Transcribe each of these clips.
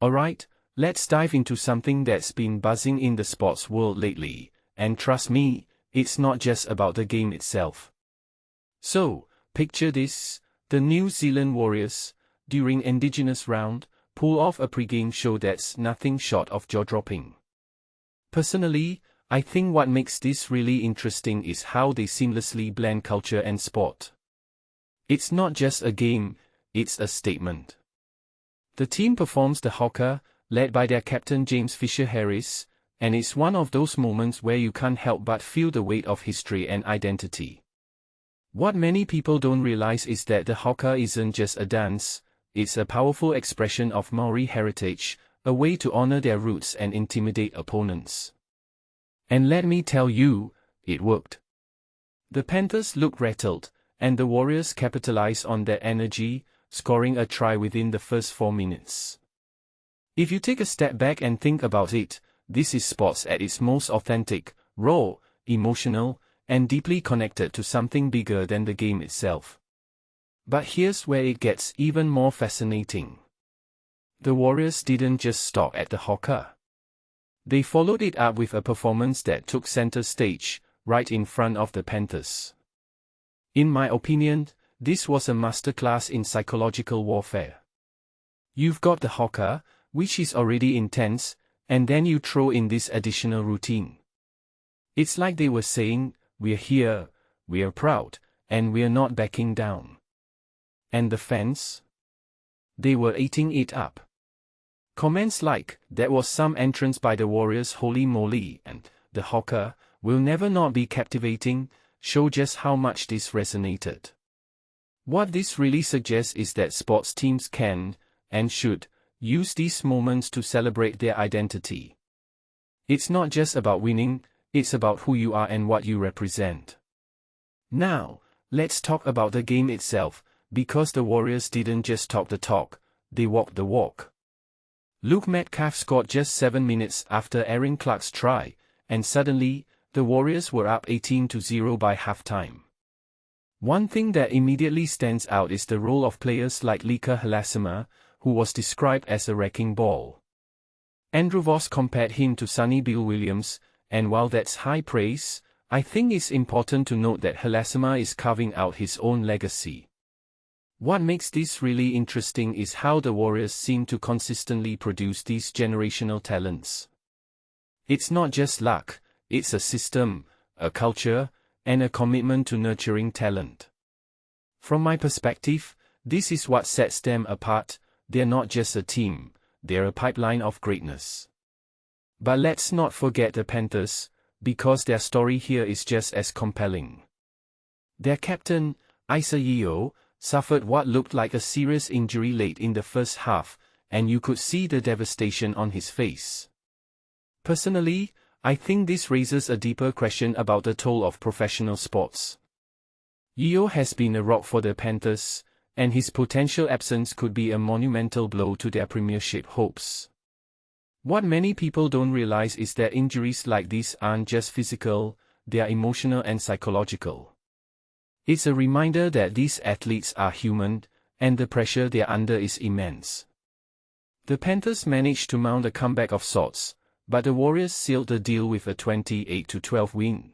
Alright, let's dive into something that's been buzzing in the sports world lately, and trust me, it's not just about the game itself. So, picture this, the New Zealand Warriors, during Indigenous Round, pull off a pre-game show that's nothing short of jaw-dropping. Personally, I think what makes this really interesting is how they seamlessly blend culture and sport. It's not just a game, it's a statement. The team performs the Haka, led by their captain James Fisher-Harris, and it's one of those moments where you can't help but feel the weight of history and identity. What many people don't realize is that the Haka isn't just a dance, it's a powerful expression of Maori heritage, a way to honor their roots and intimidate opponents. And let me tell you, it worked. The Panthers looked rattled, and the Warriors capitalized on that energy, scoring a try within the first 4 minutes. If you take a step back and think about it, this is sports at its most authentic, raw, emotional, and deeply connected to something bigger than the game itself. But here's where it gets even more fascinating. The Warriors didn't just stop at the Haka. They followed it up with a performance that took center stage, right in front of the Panthers. In my opinion, this was a masterclass in psychological warfare. You've got the Haka, which is already intense, and then you throw in this additional routine. It's like they were saying, we're here, we're proud, and we're not backing down. And the fans? They were eating it up. Comments like, that was some entrance by the Warriors, holy moly, and the Haka will never not be captivating, show just how much this resonated. What this really suggests is that sports teams can, and should, use these moments to celebrate their identity. It's not just about winning, it's about who you are and what you represent. Now, let's talk about the game itself, because the Warriors didn't just talk the talk, they walked the walk. Luke Metcalf scored just 7 minutes after Aaron Clark's try, and suddenly, the Warriors were up 18-0 by halftime. One thing that immediately stands out is the role of players like Lika Halasima, who was described as a wrecking ball. Andrew Voss compared him to Sonny Bill Williams, and while that's high praise, I think it's important to note that Halasima is carving out his own legacy. What makes this really interesting is how the Warriors seem to consistently produce these generational talents. It's not just luck, it's a system, a culture, and a commitment to nurturing talent. From my perspective, this is what sets them apart. They're not just a team, they're a pipeline of greatness. But let's not forget the Panthers, because their story here is just as compelling. Their captain, Isa Yeo, suffered what looked like a serious injury late in the first half, and you could see the devastation on his face. Personally, I think this raises a deeper question about the toll of professional sports. Yeo has been a rock for the Panthers, and his potential absence could be a monumental blow to their premiership hopes. What many people don't realize is that injuries like these aren't just physical, they are emotional and psychological. It's a reminder that these athletes are human, and the pressure they're under is immense. The Panthers managed to mount a comeback of sorts, but the Warriors sealed the deal with a 28-12 win.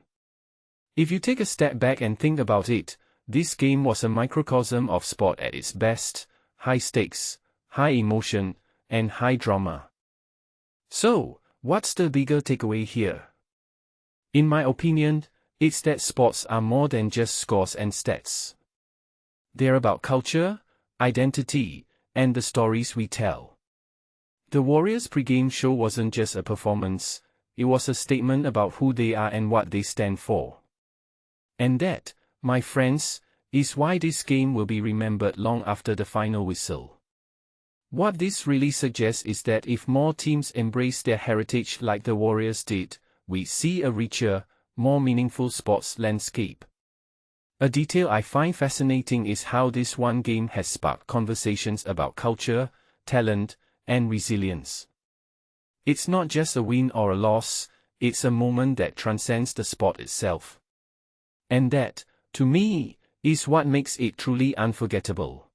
If you take a step back and think about it, this game was a microcosm of sport at its best: high stakes, high emotion, and high drama. So, what's the bigger takeaway here? In my opinion, it's that sports are more than just scores and stats. They're about culture, identity, and the stories we tell. The Warriors pre-game show wasn't just a performance, it was a statement about who they are and what they stand for. And that, my friends, is why this game will be remembered long after the final whistle. What this really suggests is that if more teams embrace their heritage like the Warriors did, we see a richer, more meaningful sports landscape. A detail I find fascinating is how this one game has sparked conversations about culture, talent, and resilience. It's not just a win or a loss, it's a moment that transcends the sport itself. And that, to me, is what makes it truly unforgettable.